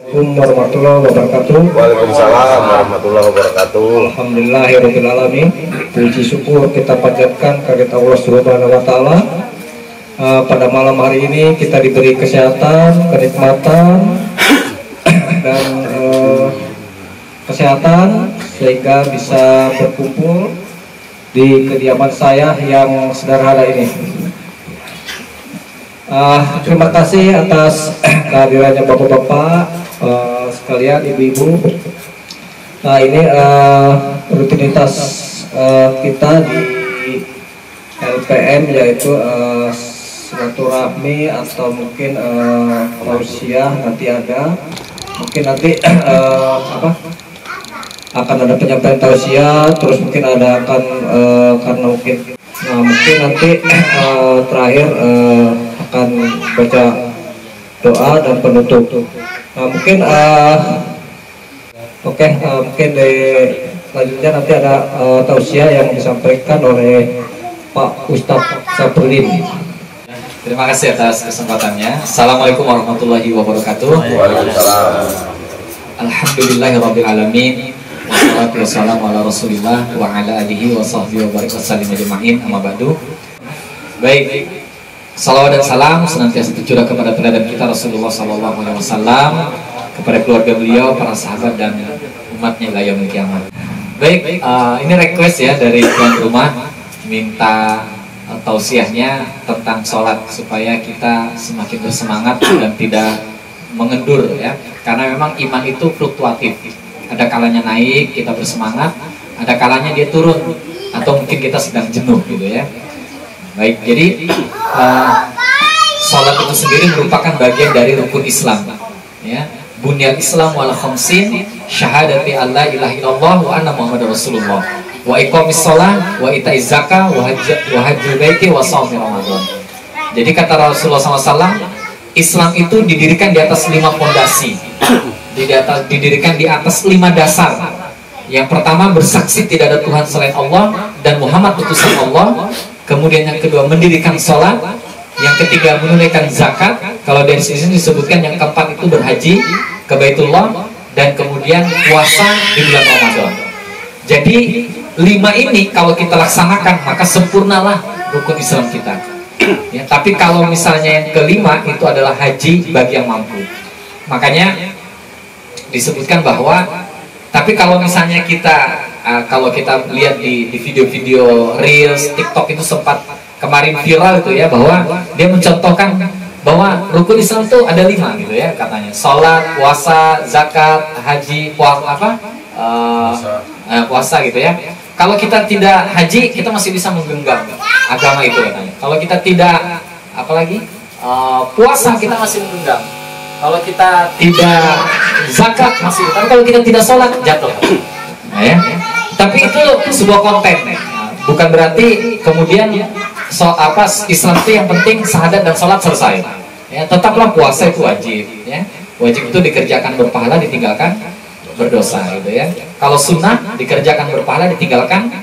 Assalamualaikum warahmatullahi wabarakatuh. Waalaikumsalam warahmatullahi wabarakatuh. Alhamdulillahirabbil alamin. Puji syukur kita panjatkan kepada Allah Subhanahu wa taala. Pada malam hari ini kita diberi kesehatan, kenikmatan dan kesehatan sehingga bisa berkumpul di kediaman saya yang sederhana ini. Terima kasih atas kehadirannya bapak-bapak sekalian, ibu-ibu. Nah, ini rutinitas kita di LPM, yaitu silaturahmi atau mungkin tausiah nanti ada. Mungkin nanti akan ada penyampaian tausiah, terus mungkin ada akan karena mungkin nanti terakhir akan baca doa dan penutup. Mungkin mungkin selanjutnya nanti ada tausiah yang disampaikan oleh Pak Ustadz Saprudin. Terima kasih atas kesempatannya. Assalamualaikum warahmatullahi wabarakatuh. Waalaikumsalam. Alhamdulillahirabbil alamin. Wassalatu wassalamu ala Rasulillah wa ala alihi wa sahbihi wa barik wasallim ajma'in. Amma ba'du. Baik. Salawat dan salam senantiasa tercurah kepada teladan kita Rasulullah SAW, kepada keluarga beliau, para sahabat dan umatnya ila yaumil kiamat. Baik, ini request ya dari tuan rumah, minta tausiahnya tentang sholat supaya kita semakin bersemangat dan tidak mengendur ya, karena memang iman itu fluktuatif. Ada kalanya naik kita bersemangat, ada kalanya dia turun atau mungkin kita sedang jenuh gitu ya. Baik, jadi sholat itu sendiri merupakan bagian dari rukun Islam ya. Bunyal Islam wal khamsin syahadati alla ilaha illallah wa anna muhammadar rasulullah wa iqamis shalah wa itaiz zakah wa hajjul baiti wa shaumi ramadan. Jadi kata Rasulullah SAW, Islam itu didirikan di atas 5 fondasi, didirikan di atas 5 dasar. Yang pertama, bersaksi tidak ada Tuhan selain Allah dan Muhammad utusan Allah. Kemudian yang kedua, mendirikan sholat. Yang ketiga, menunaikan zakat. Kalau dari sini disebutkan yang keempat itu berhaji ke Baitullah. Dan kemudian puasa di bulan Ramadan. Jadi 5 ini kalau kita laksanakan, maka sempurnalah rukun Islam kita ya. Tapi kalau misalnya yang kelima itu adalah haji bagi yang mampu. Makanya disebutkan bahwa, tapi kalau misalnya kita kalau kita lihat di video-video Reels, TikTok itu sempat kemarin viral itu ya, bahwa dia mencontohkan bahwa rukun Islam itu ada 5 gitu ya katanya. Salat, puasa, zakat, haji, puasa gitu ya. Kalau kita tidak haji, kita masih bisa menggenggam agama itu katanya. Kalau kita tidak puasa, kita masih menggenggam. Kalau kita tidak zakat masih, tapi kalau kita tidak sholat jatuh. Nah, ya. Tapi itu sebuah konten, bukan berarti kemudian Islam itu yang penting syahadat dan sholat selesai. Ya, tetaplah puasa itu wajib. Ya. Wajib itu dikerjakan berpahala, ditinggalkan berdosa, gitu ya. Kalau sunnah dikerjakan berpahala, ditinggalkan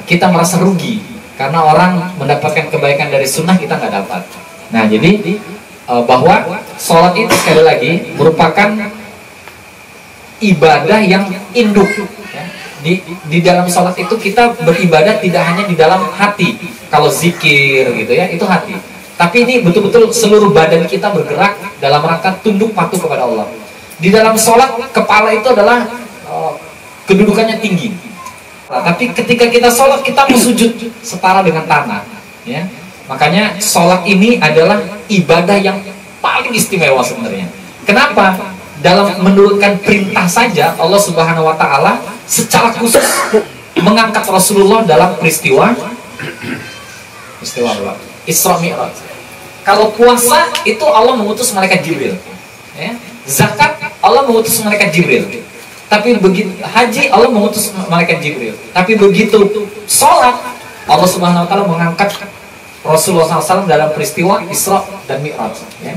kita merasa rugi karena orang mendapatkan kebaikan dari sunnah, kita nggak dapat. Nah, jadi bahwa sholat itu sekali lagi merupakan ibadah yang induk ya. Di dalam sholat itu kita beribadah tidak hanya di dalam hati. Kalau zikir gitu ya, itu hati. Tapi ini betul-betul seluruh badan kita bergerak dalam rangka tunduk patuh kepada Allah. Di dalam sholat, kepala itu adalah kedudukannya tinggi. Tapi ketika kita sholat, kita mau sujud setara dengan tanah ya. Makanya sholat ini adalah ibadah yang paling istimewa sebenarnya. Kenapa? Dalam menurunkan perintah saja Allah Subhanahu wa taala secara khusus mengangkat Rasulullah dalam peristiwa Isra Mi'raj. Kalau puasa itu Allah mengutus malaikat Jibril ya. Zakat Allah mengutus malaikat Jibril. Tapi begitu haji Allah mengutus malaikat Jibril. Tapi begitu sholat Allah Subhanahu wa taala mengangkat Rasulullah SAW dalam peristiwa Isra dan Mi'raj ya.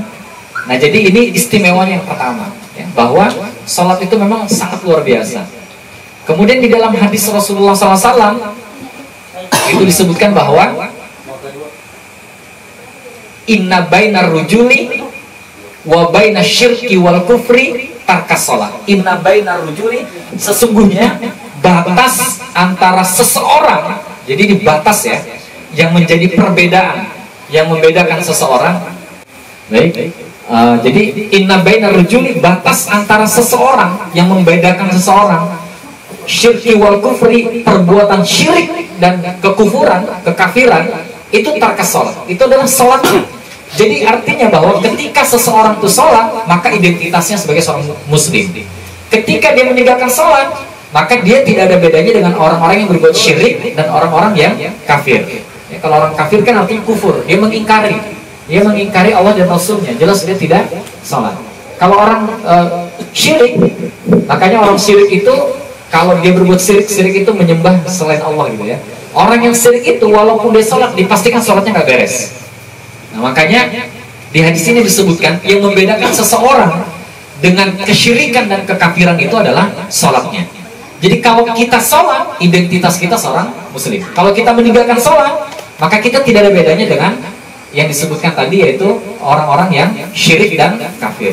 Nah, jadi ini istimewanya yang pertama ya, bahwa sholat itu memang sangat luar biasa. Kemudian di dalam hadis Rasulullah SAW itu disebutkan bahwa inna bainar rujuli wa baina syirki wal kufri tarkas shalah. Inna bainar rujuli, sesungguhnya batas antara seseorang, jadi di batas ya, yang menjadi perbedaan, yang membedakan seseorang. Baik. Jadi inna bainar rujuli, batas antara seseorang yang membedakan seseorang, syirki wal kufri, perbuatan syirik dan kekufuran, kekafiran, itu tarkas shalah, itu adalah sholatnya. Jadi artinya bahwa ketika seseorang itu sholat, maka identitasnya sebagai seorang muslim. Ketika dia meninggalkan sholat, maka dia tidak ada bedanya dengan orang-orang yang berbuat syirik dan orang-orang yang kafir. Ya, kalau orang kafir kan artinya kufur, dia mengingkari Allah dan Rasulnya, jelas dia tidak sholat. Kalau orang syirik, makanya orang syirik itu kalau dia berbuat syirik itu menyembah selain Allah gitu ya. Orang yang syirik itu walaupun dia sholat, dipastikan sholatnya nggak beres. Nah, makanya di hadis ini disebutkan yang membedakan seseorang dengan kesyirikan dan kekafiran itu adalah sholatnya. Jadi kalau kita sholat, identitas kita seorang muslim. Kalau kita meninggalkan sholat, maka kita tidak ada bedanya dengan yang disebutkan tadi, yaitu orang-orang yang syirik dan kafir.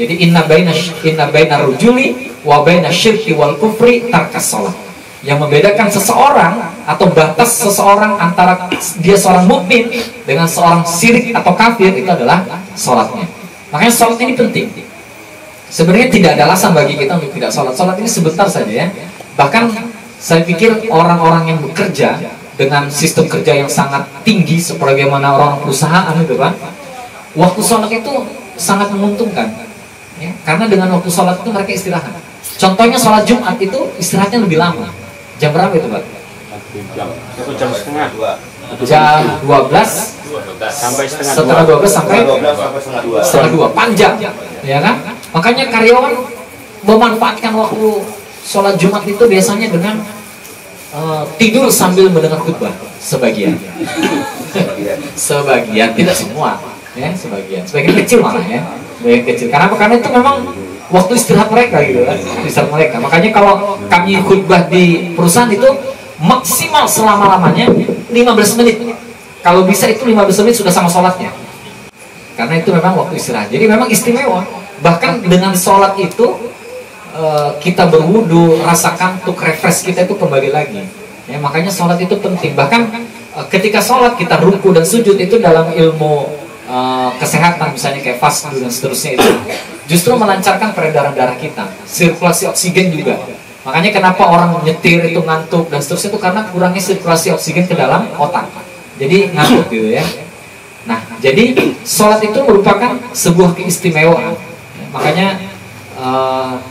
Jadi inna baina rujuli wa baina syirki wal kufri tarkas shalah. Yang membedakan seseorang atau batas seseorang antara dia seorang mukmin dengan seorang syirik atau kafir itu adalah sholatnya. Makanya sholat ini penting. Sebenarnya tidak ada alasan bagi kita untuk tidak sholat. Sholat ini sebentar saja ya. Bahkan saya pikir orang-orang yang bekerja dengan sistem kerja yang sangat tinggi seperti bagaimana orang perusahaan itu kan, waktu sholat itu sangat menguntungkan ya, karena dengan waktu sholat itu mereka istirahat. Contohnya sholat Jumat itu istirahatnya lebih lama. Jam berapa itu Pak? Jam setengah 2. Jam 12 sampai setengah 12 sampai setengah 2. Panjang ya kan? Makanya karyawan memanfaatkan waktu sholat Jumat itu biasanya dengan tidur sambil mendengar khutbah. Sebagian tidak semua ya, sebagian kecil malah ya, sebagian kecil. Karena itu memang waktu istirahat mereka gitu kan, istirahat mereka. Makanya kalau kami khutbah di perusahaan itu maksimal selama-lamanya 15 menit. Kalau bisa itu 15 menit sudah sama sholatnya. Karena itu memang waktu istirahat. Jadi memang istimewa. Bahkan dengan sholat itu kita berwudu, rasa kantuk, refresh kita itu kembali lagi. Ya, makanya sholat itu penting. Bahkan ketika sholat kita ruku dan sujud itu dalam ilmu kesehatan, misalnya kayak fast dan seterusnya, itu justru melancarkan peredaran darah kita, sirkulasi oksigen juga. Makanya kenapa orang nyetir itu ngantuk dan seterusnya itu karena kurangnya sirkulasi oksigen ke dalam otak, jadi ngantuk gitu ya. Nah, jadi sholat itu merupakan sebuah keistimewaan. Makanya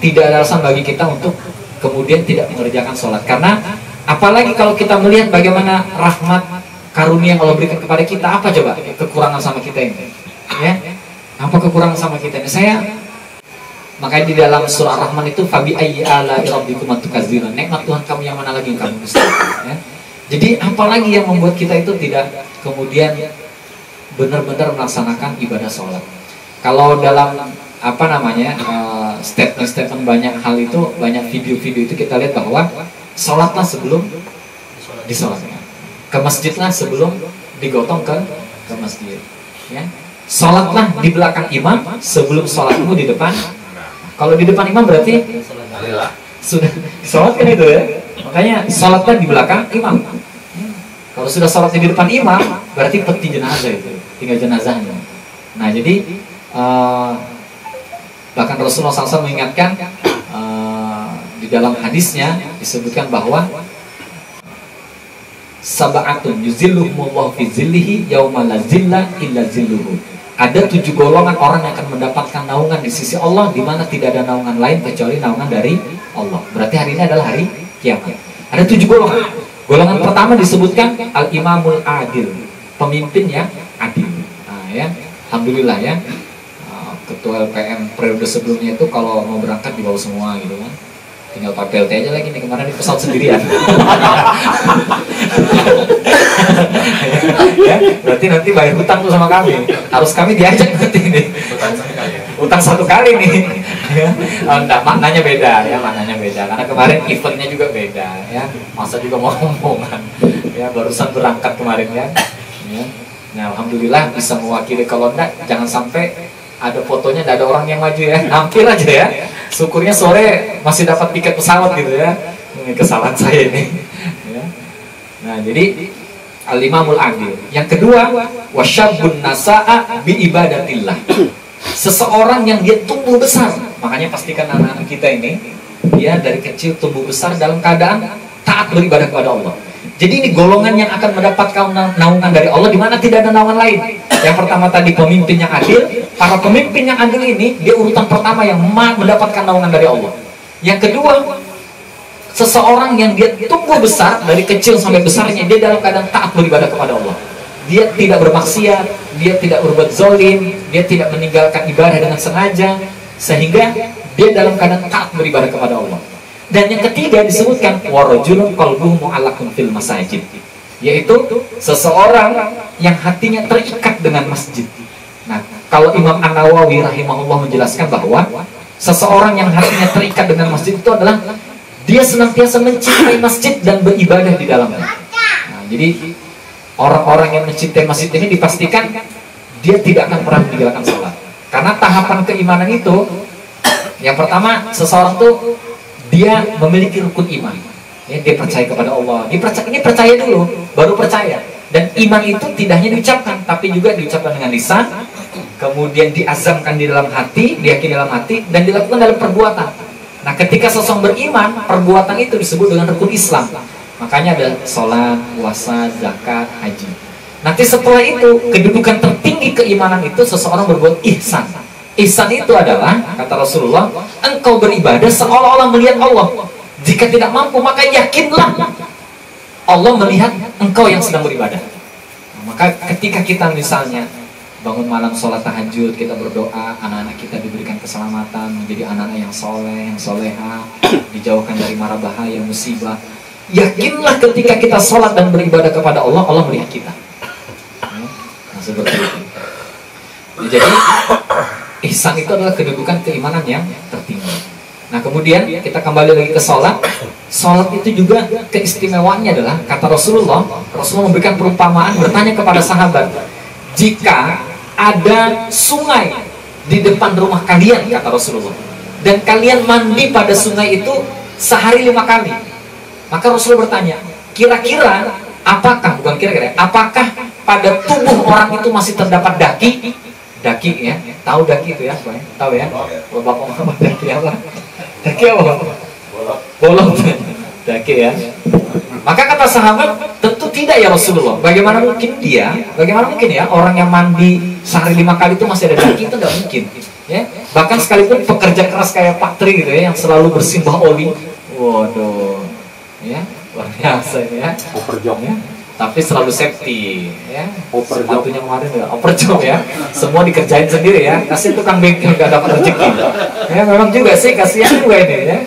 tidak ada alasan bagi kita untuk kemudian tidak mengerjakan sholat. Karena apalagi kalau kita melihat bagaimana rahmat karunia yang Allah berikan kepada kita, apa coba kekurangan sama kita ini? Ya, apa kekurangan sama kita ini? Makanya di dalam surah Ar-Rahman itu fabi ayyi ala'i rabbikum tukadzibun, nikmat Tuhan kamu yang mana lagi yang kamu dusta. Ya. Jadi apalagi yang membuat kita itu tidak kemudian benar-benar melaksanakan ibadah sholat. Kalau dalam statement banyak hal itu, banyak video-video itu kita lihat bahwa sholatlah sebelum disolatkan, ke masjidlah sebelum digotong ke masjid. Ya. Sholatlah di belakang imam sebelum sholatmu di depan. Kalau di depan imam berarti sudah sholat kan itu ya. Makanya sholatlah di belakang imam. Kalau sudah sholat di depan imam berarti peti jenazah itu, tinggal jenazahnya. Nah jadi bahkan Rasulullah SAW mengingatkan di dalam hadisnya disebutkan bahwa sab'atun yuzilluhumullahu fi zillihi yauma la zilla illa zilluhu. Ada 7 golongan orang yang akan mendapatkan naungan di sisi Allah di mana tidak ada naungan lain kecuali naungan dari Allah. Berarti hari ini adalah hari kiamat. Ada 7 golongan. Golongan pertama disebutkan al-imamul adil, pemimpin yang adil. Nah, ya, alhamdulillah ya. Ketua LPM periode sebelumnya itu kalau mau berangkat dibawa semua gitu kan. Tinggal pakai PLT aja lagi nih, kemarin di pesawat sendirian. Ya, berarti nanti bayar hutang tuh sama kami. Harus kami diajak nanti nih. Hutang 1 kali nih. Ya. Enggak, maknanya beda ya, maknanya beda. Karena kemarin eventnya juga beda ya. Masa juga mau rombongan. Ya, barusan berangkat kemarin ya. Ya. Nah, alhamdulillah bisa mewakili. Kalau enggak, jangan sampai ada fotonya, tidak ada orang yang maju ya, nampil aja ya. Syukurnya sore masih dapat tiket pesawat gitu ya. Ini kesalahan saya ini. Ya. Nah, jadi al-imamul adil. Yang kedua, wasyabun nasa'a bi ibadatillah. Seseorang yang dia tumbuh besar. Makanya pastikan anak-anak kita ini dia dari kecil tumbuh besar dalam keadaan taat beribadah kepada Allah. Jadi ini golongan yang akan mendapatkan naungan dari Allah, di mana tidak ada naungan lain. Yang pertama tadi pemimpin yang adil. Para pemimpin yang adil ini dia urutan pertama yang mendapatkan naungan dari Allah. Yang kedua, seseorang yang dia tumbuh besar dari kecil sampai besarnya dia dalam keadaan taat beribadah kepada Allah. Dia tidak bermaksiat, dia tidak berbuat zalim, dia tidak meninggalkan ibadah dengan sengaja, sehingga dia dalam keadaan taat beribadah kepada Allah. Dan yang ketiga disebutkan warajulun qalbuhu mu'allaqun fil masajid, yaitu seseorang yang hatinya terikat dengan masjid. Nah, kalau Imam An-Nawawi rahimahullah menjelaskan bahwa seseorang yang hatinya terikat dengan masjid itu adalah dia senantiasa mencintai masjid dan beribadah di dalamnya. Nah, jadi orang-orang yang mencintai masjid ini dipastikan dia tidak akan pernah meninggalkan sholat. Karena tahapan keimanan itu, yang pertama seseorang tuh dia memiliki rukun iman. Ya, dia percaya kepada Allah. Dia percaya dulu, baru percaya. Dan iman itu tidak hanya diucapkan, tapi juga diucapkan dengan lisan, kemudian diazamkan di dalam hati, diyakini dalam hati, dan dilakukan dalam perbuatan. Nah, ketika seseorang beriman, perbuatan itu disebut dengan rukun Islam. Makanya ada sholat, puasa, zakat, haji. Nanti setelah itu, kedudukan tertinggi keimanan itu seseorang berbuat ihsan. Ihsan itu adalah, kata Rasulullah, engkau beribadah seolah-olah melihat Allah. Jika tidak mampu, maka yakinlah Allah melihat engkau yang sedang beribadah. Nah, maka ketika kita misalnya bangun malam sholat tahajud, kita berdoa, anak-anak kita diberikan keselamatan, menjadi anak-anak yang soleh, yang soleha, dijauhkan dari mara bahaya, musibah. Yakinlah ketika kita sholat dan beribadah kepada Allah, Allah melihat kita. Nah, seperti itu. Jadi ihsan itu adalah kedudukan keimanan yang tertinggi. Nah, kemudian kita kembali lagi ke sholat. Sholat itu juga keistimewaannya adalah, kata Rasulullah memberikan perumpamaan, bertanya kepada sahabat, jika ada sungai di depan rumah kalian, kata Rasulullah, dan kalian mandi pada sungai itu sehari 5 kali, maka Rasulullah bertanya, kira-kira apakah pada tubuh orang itu masih terdapat daki? Daki ya, tahu daki itu ya, tahu ya? Bapak daki apa? Daki apa? Bolong. Daki ya. Maka kata sahabat, tentu tidak ya Rasulullah. Bagaimana mungkin ya orang yang mandi sehari 5 kali itu masih ada daki? Itu nggak mungkin. Ya, bahkan sekalipun pekerja keras kayak Pak Tri gitu ya, yang selalu bersimbah oli, waduh, ya luar biasa ya. Overjob ya. Tapi selalu safety, ya. Sepatunya kemarin ya, overjob ya. Semua dikerjain sendiri ya. Kasih tukang bengkel nggak dapat rezeki. Ya memang juga sih, kasihan juga ini ya.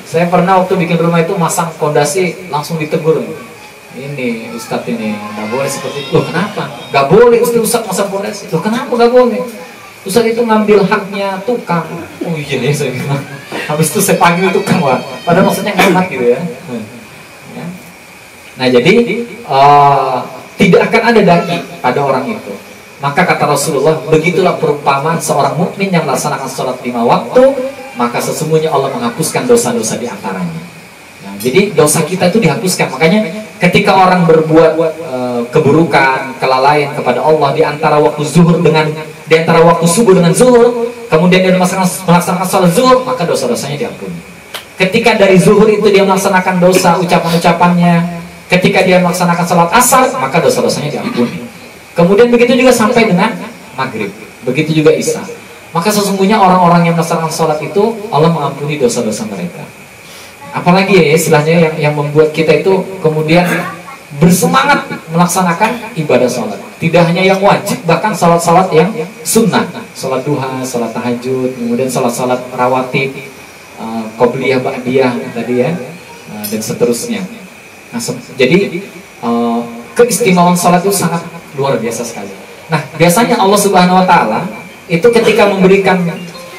Saya pernah waktu bikin rumah itu masang fondasi langsung ditegur. Ini Ustadz ini nggak boleh seperti itu. Loh kenapa? Nggak boleh Ustadz masang fondasi. Loh kenapa nggak boleh? Ustadz itu ngambil haknya tukang. Oh iya ya saya bilang. Habis itu saya panggil tukang wah. Padahal maksudnya hemat gitu ya. Nah jadi tidak akan ada daki pada orang itu. Maka kata Rasulullah, begitulah perumpamaan seorang mukmin yang melaksanakan sholat 5 waktu, maka sesungguhnya Allah menghapuskan dosa-dosa di antaranya. Nah, jadi dosa kita itu dihapuskan. Makanya ketika orang berbuat keburukan, kelalaian kepada Allah di antara waktu subuh dengan zuhur, kemudian dia melaksanakan sholat zuhur, maka dosa-dosanya diampuni. Ketika dari zuhur itu dia melaksanakan dosa ucapan-ucapannya, ketika dia melaksanakan sholat asar, maka dosa-dosanya diampuni. Kemudian begitu juga sampai dengan maghrib, begitu juga isya. Maka sesungguhnya orang-orang yang melaksanakan sholat itu Allah mengampuni dosa-dosa mereka. Apalagi ya istilahnya yang membuat kita itu kemudian bersemangat melaksanakan ibadah sholat. Tidak hanya yang wajib, bahkan sholat-sholat yang sunnah, sholat duha, sholat tahajud, kemudian sholat-sholat rawatib, qobliyah, ba'diyah tadi ya, dan seterusnya. Nah, jadi keistimewaan sholat itu sangat luar biasa sekali. Nah, biasanya Allah Subhanahu Wa Taala itu ketika memberikan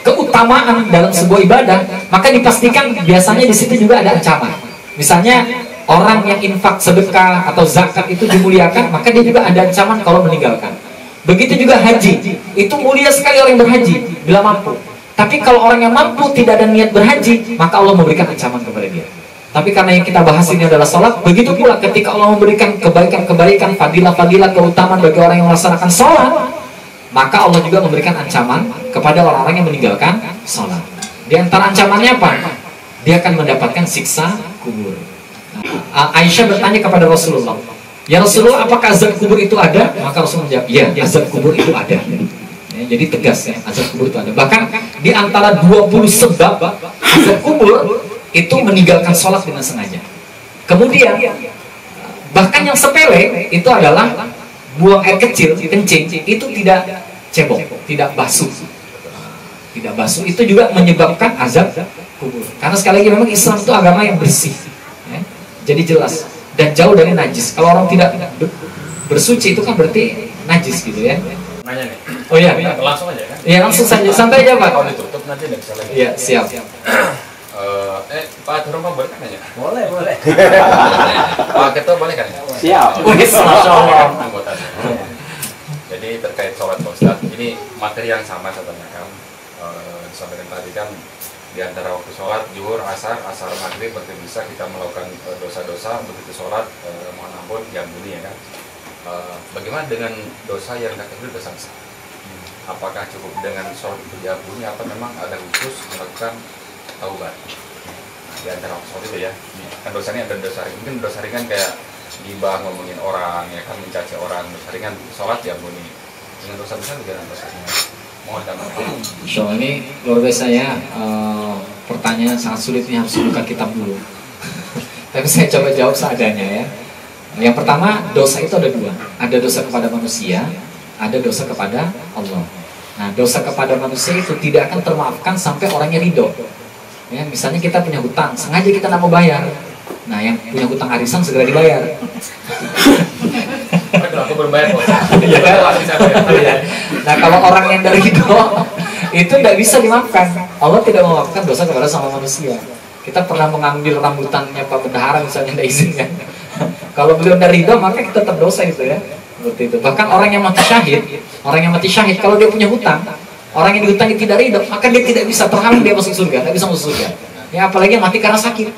keutamaan dalam sebuah ibadah, maka dipastikan biasanya di situ juga ada ancaman. Misalnya orang yang infak, sedekah atau zakat itu dimuliakan, maka dia juga ada ancaman kalau meninggalkan. Begitu juga haji, itu mulia sekali orang yang berhaji bila mampu. Tapi kalau orang yang mampu tidak ada niat berhaji, maka Allah memberikan ancaman kepada dia. Tapi karena yang kita bahas ini adalah sholat, begitu pula ketika Allah memberikan kebaikan-kebaikan, fadilah-fadilah, keutamaan bagi orang yang melaksanakan sholat, maka Allah juga memberikan ancaman kepada orang-orang yang meninggalkan sholat. Di antara ancamannya apa? Dia akan mendapatkan siksa kubur. Aisyah bertanya kepada Rasulullah, "Ya Rasulullah, apakah azab kubur itu ada?" Maka Rasulullah menjawab, "Ya, azab kubur itu ada." Ya, jadi tegas ya, azab kubur itu ada. Bahkan di antara 20 sebab azab kubur itu meninggalkan sholat dengan sengaja. Kemudian bahkan yang sepele itu adalah buang air kecil, kencing, itu tidak cebok, tidak basuh. Tidak basuh itu juga menyebabkan azab kubur. Karena sekali lagi memang Islam itu agama yang bersih. Ya. Jadi jelas dan jauh dari najis. Kalau orang tidak bersuci itu kan berarti najis gitu ya. Nanya nih. Oh iya, Langsung aja kan? ya langsung saja, santai aja Pak. Kalau ditutup nanti nggak bisa lagi. Iya, siap. Pak Durung Pak boleh kan nanya? Boleh. Pak Ketua boleh kan? Siap. Wih, Masya Allah. Anggota. Jadi terkait sholat Pak Ustadz, ini materi yang sama saya tanyakan. Disampaikan tadi kan di antara waktu sholat, zuhur, asar maghrib, berarti bisa kita melakukan dosa-dosa begitu sholat, mohon ampun, diampuni ya kan. Bagaimana dengan dosa yang kata dosa besar? Apakah cukup dengan sholat itu diampuni atau memang ada khusus melakukan taubat? Di antara waktu sholat itu ya, kan dosanya ada dosa ringan, mungkin dosa ringan kayak gibah, ngomongin orang, ya kan, mencaci orang, dosa ringan sholat diampuni. Dengan dosa besar bagaimana dosanya? Mohon tambahkan. So ini luar biasa ya, pertanyaan sangat sulit, ini harus buka kitab dulu. Tapi saya coba jawab seadanya ya. Yang pertama, dosa itu ada dua. Ada dosa kepada manusia, ada dosa kepada Allah. Nah, dosa kepada manusia itu tidak akan termaafkan sampai orangnya ridho. Ya, misalnya kita punya hutang, sengaja kita nggak mau bayar. Nah, yang punya hutang arisan segera dibayar. Aku belum bayar kok. Iya kan? Nah, kalau orang yang dari ridho itu tidak bisa dimaafkan. Allah tidak memaafkan dosa kepada sama manusia. Kita pernah mengambil rambutannya Pak Bendahara misalnya, tidak izin kan. Kalau beliau dari ridho, maka kita tetap dosa itu ya. Seperti itu. Bahkan orang yang mati syahid, kalau dia punya hutang, orang yang dihutangi tidak ridho, maka dia tidak bisa terhalang dia masuk surga, tidak bisa masuk surga. Ya, apalagi yang mati karena sakit.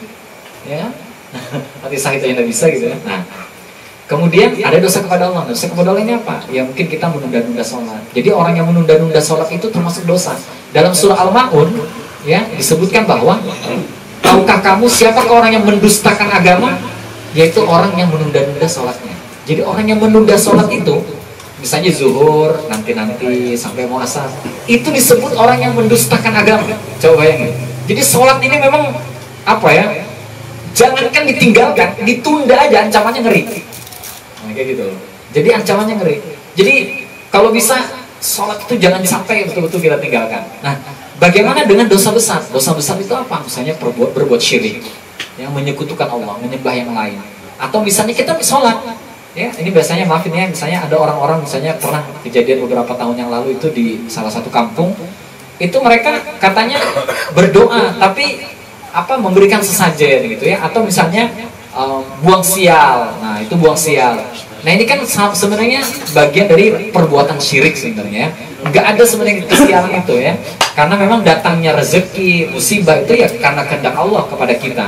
Ya. Mati syahid aja tidak bisa gitu ya. Nah, kemudian ada dosa kepada Allah. Dosa kepada Allah ini apa? Ya mungkin kita menunda-nunda sholat. Jadi orang yang menunda-nunda sholat itu termasuk dosa. Dalam surah Al-Ma'un ya disebutkan bahwa, tahukah kamu siapakah orang yang mendustakan agama? Yaitu orang yang menunda-nunda sholatnya. Jadi orang yang menunda sholat itu, misalnya zuhur, nanti sampai mau asar, itu disebut orang yang mendustakan agama. Coba bayangin. Jadi sholat ini memang apa ya? Jangankan ditinggalkan, ditunda aja ancamannya ngeri. Nah, kayak gitu. Jadi ancamannya ngeri. Jadi kalau bisa sholat itu jangan sampai betul-betul kita tinggalkan. Nah, bagaimana dengan dosa besar? Dosa besar itu apa? Misalnya berbuat syirik, yang menyekutukan Allah, menyembah yang lain. Atau misalnya kita sholat, ya ini biasanya maafin ya, misalnya ada orang-orang misalnya pernah kejadian beberapa tahun yang lalu itu di salah satu kampung, itu mereka katanya berdoa, tapi apa memberikan sesajen gitu ya, atau misalnya buang sial. Nah itu buang sial. Nah ini kan sebenarnya bagian dari perbuatan syirik sebenarnya. Nggak ada sebenarnya kesialan itu ya, karena memang datangnya rezeki, musibah itu ya karena kehendak Allah kepada kita.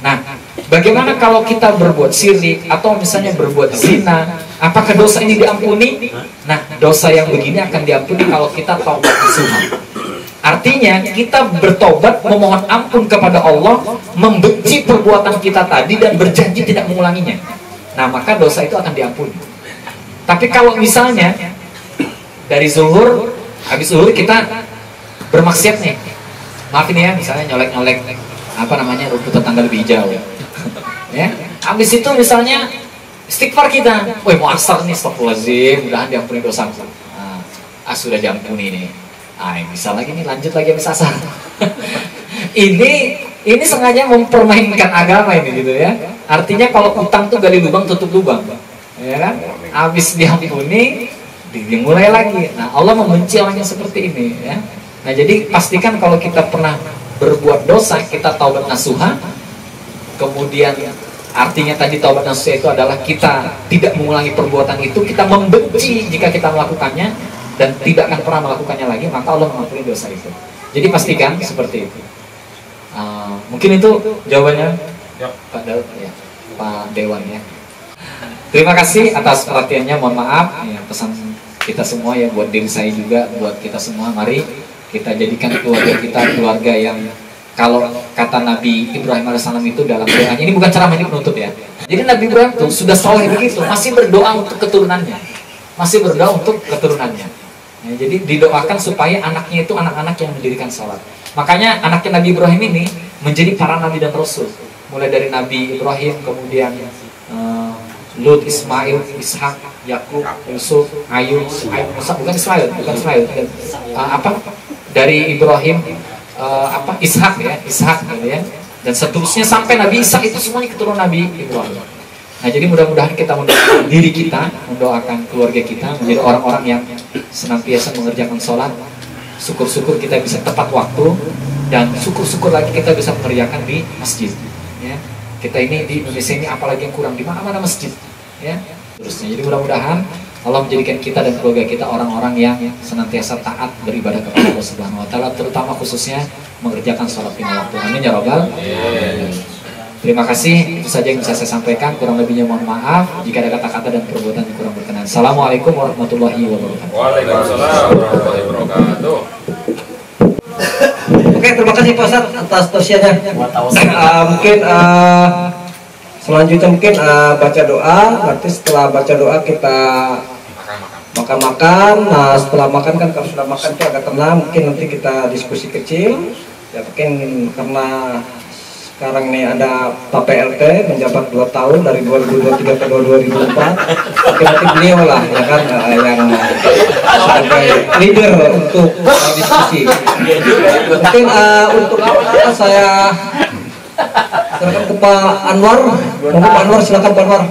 Nah, bagaimana kalau kita berbuat syirik atau misalnya berbuat zina? Apakah dosa ini diampuni? Nah, dosa yang begini akan diampuni kalau kita taubat nasuha. Artinya kita bertobat, memohon ampun kepada Allah, membenci perbuatan kita tadi dan berjanji tidak mengulanginya. Nah, maka dosa itu akan diampuni. Tapi kalau misalnya dari zuhur, habis zuhur kita bermaksiat nih, maafin ya, misalnya nyolek-nyolek apa namanya rumput tetangga lebih hijau, ya. Habis itu misalnya istighfar kita, woi mau asar nih, astagfirullahaladzim, mudahan diampuni dosaku. Nah, sudah diampuni nih. Bisa lagi nih, lanjut lagi habis asar. ini sengaja mempermainkan agama ini gitu ya. Artinya kalau utang tuh gali lubang tutup lubang, ya kan? Habis diampuni, dimulai lagi. Nah Allah membenci orang yang seperti ini ya. Nah jadi pastikan kalau kita pernah berbuat dosa, kita taubat nasuha, kemudian Artinya tadi taubat nasuha itu adalah kita tidak mengulangi perbuatan itu, kita membenci jika kita melakukannya dan tidak akan pernah melakukannya lagi, maka Allah mengampuni dosa itu. Jadi pastikan seperti itu. Mungkin itu jawabannya, Pak Daud, ya, Pak Dewan ya. Terima kasih atas perhatiannya. Mohon maaf ya, pesan kita semua ya, buat diri saya juga, buat kita semua. Mari kita jadikan keluarga kita keluarga yang, kalau kata Nabi Ibrahim AS itu dalam doanya, ini bukan ceramah, ini penutup ya. Jadi Nabi Ibrahim itu sudah soleh begitu, masih berdoa untuk keturunannya, Ya, jadi didoakan supaya anaknya itu anak-anak yang mendirikan sholat. Makanya anaknya Nabi Ibrahim ini menjadi para nabi dan rasul. Mulai dari Nabi Ibrahim, kemudian Lut, Ismail, Ishak, Yakub, Yusuf, Ayub, bukan Ismail, dari Ibrahim, Ishak gitu ya, dan seterusnya sampai Nabi Ishak, itu semuanya keturunan Nabi Ibrahim. Nah, jadi mudah-mudahan kita mendoakan diri kita, mendoakan keluarga kita menjadi orang-orang yang senantiasa mengerjakan sholat. Syukur-syukur kita bisa tepat waktu, dan syukur-syukur lagi kita bisa mengerjakan di masjid. Ya, kita ini di Indonesia ini apalagi yang kurang, di mana-mana masjid. Ya, terusnya. Jadi mudah-mudahan Allah menjadikan kita dan keluarga kita orang-orang yang senantiasa taat beribadah kepada Allah Subhanahu Wa Taala, terutama khususnya mengerjakan sholat lima waktu. Amin ya Rabbal. Terima kasih, itu saja yang bisa saya sampaikan. Kurang lebihnya mohon maaf jika ada kata-kata dan perbuatan yang kurang berkenan. Assalamualaikum warahmatullahi wabarakatuh. Waalaikumsalam warahmatullahi wabarakatuh. Oke, terima kasih Pak Ustadz atas tausiahnya. Mungkin selanjutnya mungkin baca doa. Nanti setelah baca doa kita makan-makan. Nah, setelah makan kan, kalau sudah makan itu agak tenang, mungkin nanti kita diskusi kecil. Ya mungkin karena sekarang nih ada Pak PLT menjabat 2 tahun dari 2023 ke 2024. Mungkin nanti beliau lah ya kan yang sebagai leader untuk diskusi. Mungkin untuk saya silakan ke Pak Anwar. Monggo Pak Anwar, silakan Pak Anwar.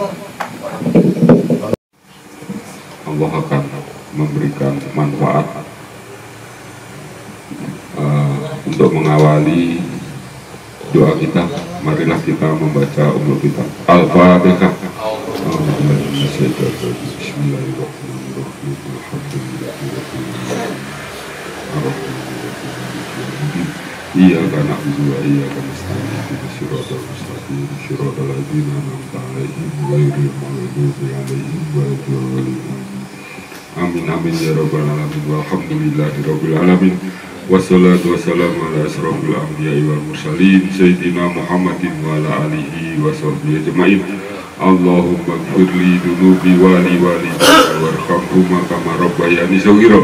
Allah akan memberikan manfaat untuk mengawali doa kita. Marilah kita membaca umur kita. Al-Fatihah. Iyyaka na'budu wa iyyaka nasta'in ihdinas siratal mustaqim siratal ladzina an'amta 'alaihim ghairil maghdubi 'alaihim waladdallin. Amin amin ya rabbal alamin. Walhamdulillahi rabbil alamin. Wassalatu wassalamu ala asrofil anbiya'i wal mursalin Sayyidina Muhammadin wa ala alihi wa sahbihi ajma'in. Allahumma gfirli dunubi wali warhamhuma kama rabbayani shaghira.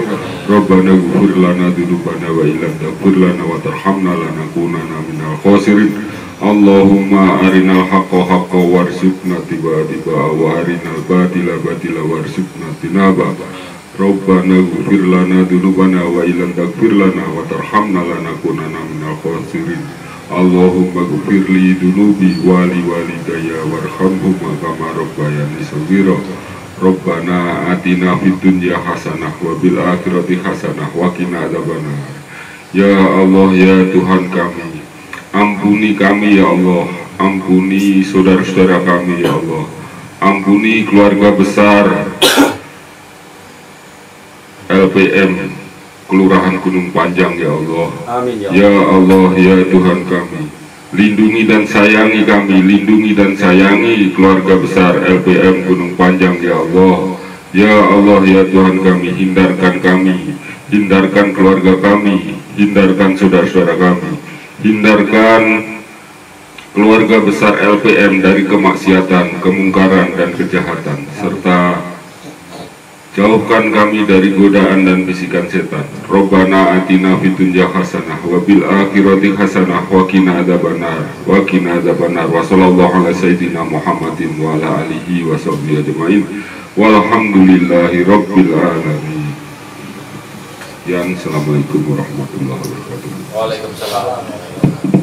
Rabbana gfir lana dunubana wa illam taghfir lana wa tarhamna lanakunanna minal khasirin. Allahumma arinal haqqa haqqa warzuqna tiba'a wa arinal batila batila warzuqna tinaba. Rabbana ghfir lana dzunubana wa illam taghfir lana wa tarhamna lanakunanna minal khasirin. Allahumma ghfirli dzunubi wali walidayya warhamhuma kama rabbayani shaghira. Rabbana atina fid dunya hasanah wa bil akhirati hasanah wa qina adzabannar. Ya Allah, ya Tuhan kami, ampuni kami ya Allah, ampuni saudara-saudara kami ya Allah, ampuni keluarga besar LPM Kelurahan Gunung Panjang ya Allah. Amin, ya Allah, ya Tuhan kami, lindungi dan sayangi kami, lindungi dan sayangi keluarga besar LPM Gunung Panjang ya Allah. Ya Allah, ya Tuhan kami, hindarkan keluarga kami, hindarkan saudara-saudara kami, hindarkan keluarga besar LPM dari kemaksiatan, kemungkaran dan kejahatan, serta jauhkan kami dari godaan dan bisikan setan. Rabbana atina fid dunya hasanah wa bil akhirati hasanah wa qina adzabannar wa qina adzabannar. Wa sallallahu ala sayyidina Muhammadin wa ala alihi wa sahbihi ajmain. Walhamdulillahi rabbil alamin. Assalamualaikum warahmatullahi wabarakatuh. Waalaikumsalam.